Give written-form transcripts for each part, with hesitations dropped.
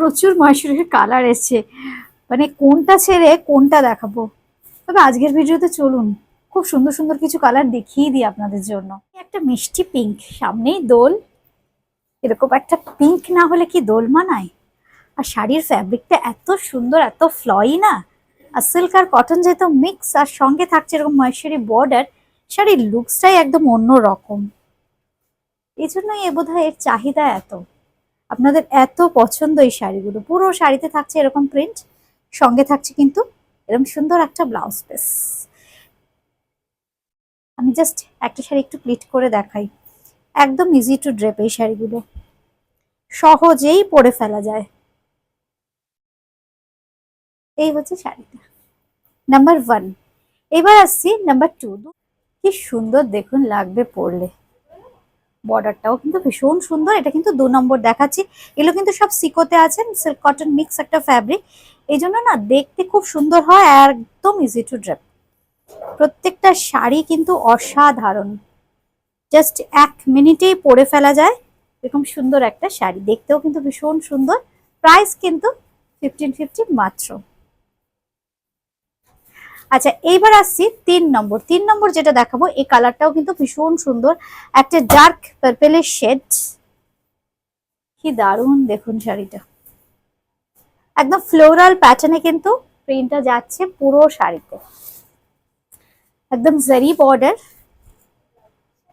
প্রচুর ময়ূরের কালার এসছে, মানে কোনটা ছেড়ে কোনটা দেখাবো। তবে আজকের ভিডিওতে চলুন খুব সুন্দর সুন্দর কিছু কালার দেখিয়ে দিই আপনাদের জন্য। একটা মিষ্টি পিঙ্ক, সামনেই দোল, এরকম একটা পিঙ্ক না হলে কি দোল মানায়। আর শাড়ির ফ্যাব্রিকটা এত সুন্দর, এত ফ্লয়ি না। আর সিল্ক আর কটন যেহেতু মিক্স, আর সঙ্গে থাকছে এরকম মহেশ্বরী বর্ডার, শাড়ির লুকসটাই একদম অন্য রকম। এই জন্যই বোধহয় এর চাহিদা এত, আপনাদের এত পছন্দ এই শাড়িগুলো। পুরো শাড়িতে থাকছে এরকম প্রিন্ট, সঙ্গে থাকছে কিন্তু এরকম সুন্দর একটা ব্লাউজ পিস। আমি জাস্ট একটা শাড়ি একটু প্লিট করে দেখাই, একদম ইজি টু ড্রেপ। এই শাড়িগুলো সহজেই পরে ফেলা যায়। এই হচ্ছে শাড়িটা নাম্বার 1। এবার আসছি নাম্বার 2। কি সুন্দর দেখুন লাগবে পরলে, বর্ডারটাও কিন্তু ভীষণ সুন্দর। এটা কিন্তু 2 নম্বর দেখাচ্ছি। এগুলো কিন্তু সব সিকোতে আছেন, সিল্ক কটন মিক্স একটা ফ্যাব্রিক, এই জন্য না দেখতে খুব সুন্দর হয়, একদম ইজি টু ড্রেপ। প্রত্যেকটা শাড়ি কিন্তু অসাধারণ, জাস্ট 1 মিনিটেই পরে ফেলা যায় এরকম সুন্দর একটা শাড়ি। দেখতেও কিন্তু ভীষণ সুন্দর। প্রাইস কিন্তু 1550 মাত্র। আচ্ছা, এইবার আসছি 3 নম্বর। 3 নম্বর যেটা দেখাবো, এই কালারটাও কিন্তু ভীষণ সুন্দর, একটা ডার্ক পার্পেলের শেড। কি দারুণ দেখুন শাড়িটা, একদম ফ্লোরাল প্যাটার্নে কিন্তু প্রিন্টটা যাচ্ছে পুরো শাড়িতে, একদম জারি বর্ডার।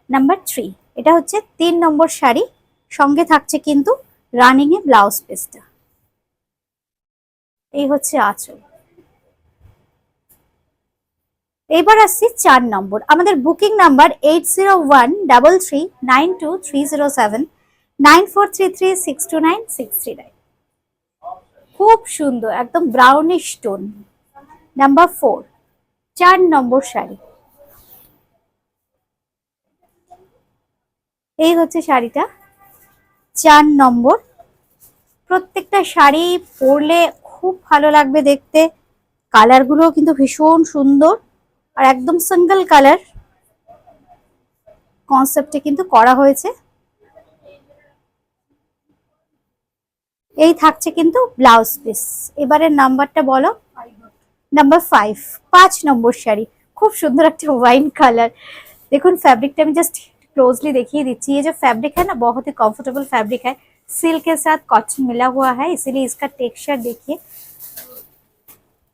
নাম্বার 3, এটা হচ্ছে 3 নম্বর শাড়ি, সঙ্গে থাকছে কিন্তু রানিং এ ব্লাউজ পিসটা। এই হচ্ছে আঁচল। এবার আসছি 4 নম্বর। আমাদের বুকিং নাম্বার 8013392307, 9433629639। খুব সুন্দর, একদম ব্রাউনিশ টোন। নাম্বার 4, 4 নম্বর শাড়ি। এই হচ্ছে শাড়িটা 4 নম্বর। প্রত্যেকটা শাড়ি পরলে খুব ভালো লাগবে দেখতে, কালারগুলো কিন্তু ভীষণ সুন্দর, আর একদম সিঙ্গেল কালার কনসেপ্টে কিন্তু করা হয়েছে। এই থাকছে কিন্তু ব্লাউজ পিস। এবারের নাম্বারটা বলো। নাম্বার 5, 5 নম্বর শাড়ি। খুব সুন্দর একটা ওয়াইন কালার। देखो फैब्रिक मैं जस्ट क्लोजली देखिए दीजिए। ये जो फैब्रिक है ना बहुत ही कंफर्टेबल फैब्रिक है, सिल्क के साथ कॉटन मिला हुआ है, इसीलिए इसका टेक्सचर देखिए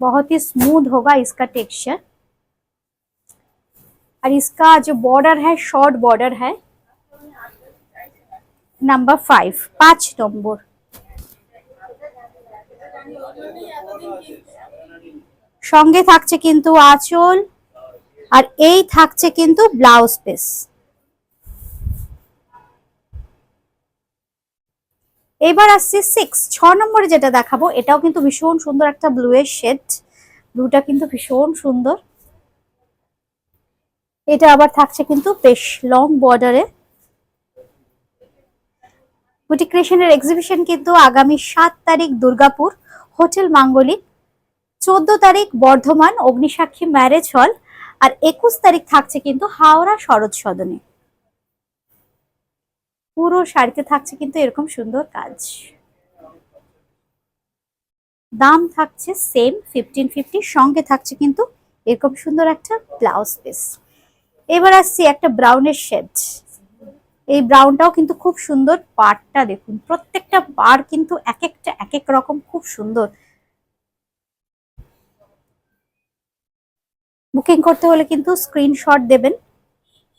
बहुत ही स्मूथ होगा इसका टेक्सचर। और इसका जो बॉर्डर है शॉर्ट बॉर्डर है। नंबर 5, 5 নম্বর। সঙ্গে থাকছে কিন্তু আঁচল, আর এই থাকছে কিন্তু ব্লাউজ পিস। এবার আসছে 6 নম্বরে যেটা দেখাবো, এটাও কিন্তু ভীষণ সুন্দর একটা ব্লু এর শেড। ব্লুটা কিন্তু ভীষণ সুন্দর। এটা আবার থাকছে কিন্তু বেশ লং বর্ডারে। বুটিক ক্রিয়েশনের এক্সিবিশন কিন্তু আগামী 7 তারিখ দুর্গাপুর হোটেল মাঙ্গলিক, 14 তারিখ বর্ধমান অগ্নিসাক্ষী ম্যারেজ হল, আর 21 তারিখ থাকছে কিন্তু হাওড়া শরৎ সদনে। পুরো শাড়িতে থাকছে কিন্তু এরকম সুন্দর কাজ। দাম থাকছে সেম 1550, সঙ্গে থাকছে কিন্তু এরকম সুন্দর একটা ব্লাউজ পিস। এবার আসছি একটা ব্রাউনের শেড। এই ব্রাউনটাও কিন্তু খুব সুন্দর। পাড়টা দেখুন, প্রত্যেকটা পাড় কিন্তু এক একটা এক এক রকম, খুব সুন্দর। বুকিং করতে হলে কিন্তু স্ক্রিনশট দেবেন,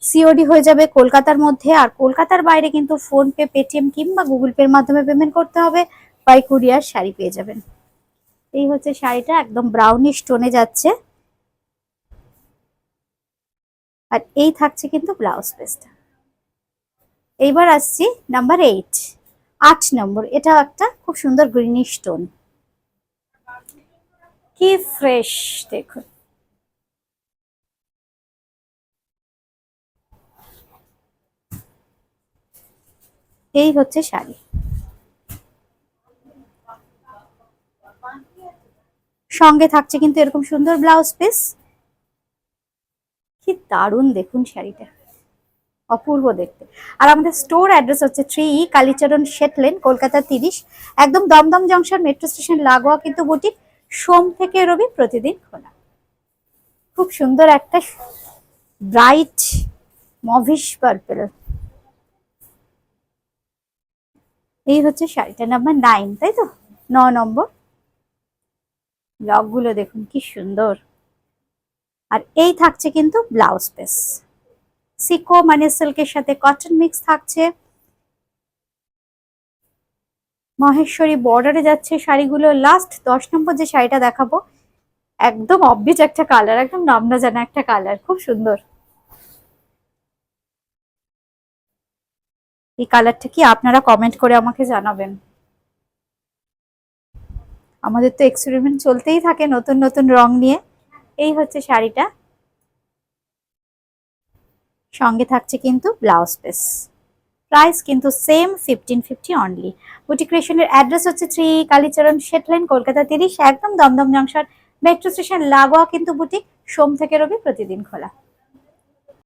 সিওডি হয়ে যাবে কলকাতার মধ্যে, আর কলকাতার বাইরে কিন্তু ফোনপে, পেটিএম কিংবা গুগল পের মাধ্যমে পেমেন্ট করতে হবে, বাই কুরিয়ার শাড়ি পেয়ে যাবেন। এই হচ্ছে শাড়িটা, একদম ব্রাউনিশ টোনে যাচ্ছে, আর এই থাকছে কিন্তু ব্লাউজ পিসটা। এইবার আসছি নাম্বার 8, 8 নম্বর। এটা একটা খুব সুন্দর গ্রিনিশ টোন, কি ফ্রেশ দেখুন। এই হচ্ছে শাড়ি, সঙ্গে থাকছে কিন্তু এরকম সুন্দর ব্লাউজ পিস। কি দারুণ দেখুন শাড়িটা, অপূর্ব দেখতে। আর আমাদের স্টোর অ্যাড্রেস হচ্ছে 3E কালীচরণ শেট লেন, কলকাতা 30, একদম দমদম জংশন মেট্রো স্টেশন লাগোয়া কিন্তু বুটিক, সোম থেকে রবি প্রতিদিন খোলা। খুব সুন্দর একটা ব্রাইট মভিশ পার্পল, এই হচ্ছে শাড়িটা নাম্বার 9, তাই তো 9 নম্বর। ব্লকগুলো দেখুন কি সুন্দর। আর এই থাকছে কিন্তু ব্লাউজ পিস, সিকো মানে সিল্কের সাথে কটন মিক্স থাকছে, মহেশ্বরী বর্ডারে যাচ্ছে শাড়িগুলো। লাস্ট 10 নম্বর যে শাড়িটা দেখাবো, একদম অবভিয়াস একটা কালার, একদম নাম না জানা একটা কালার, খুব সুন্দর। এই কালারটা কি আপনারা কমেন্ট করে আমাকে জানাবেন। আমাদের তো এক্সপেরিমেন্ট চলতেই থাকে নতুন নতুন রং নিয়ে। এই হচ্ছে শাড়িটা, সঙ্গে থাকছে কিন্তু ব্লাউজ পিস। প্রাইস কিন্তু সেম 1550 অনলি। বুটিক ক্রিয়েশনের অ্যাড্রেস হচ্ছে 3 কালীচরণ শেট লাইন, কলকাতা 30, একদম দমদম জংশন মেট্রো স্টেশন লাগোয়া কিন্তু বুটিক, সোম থেকে রবি প্রতিদিন খোলা।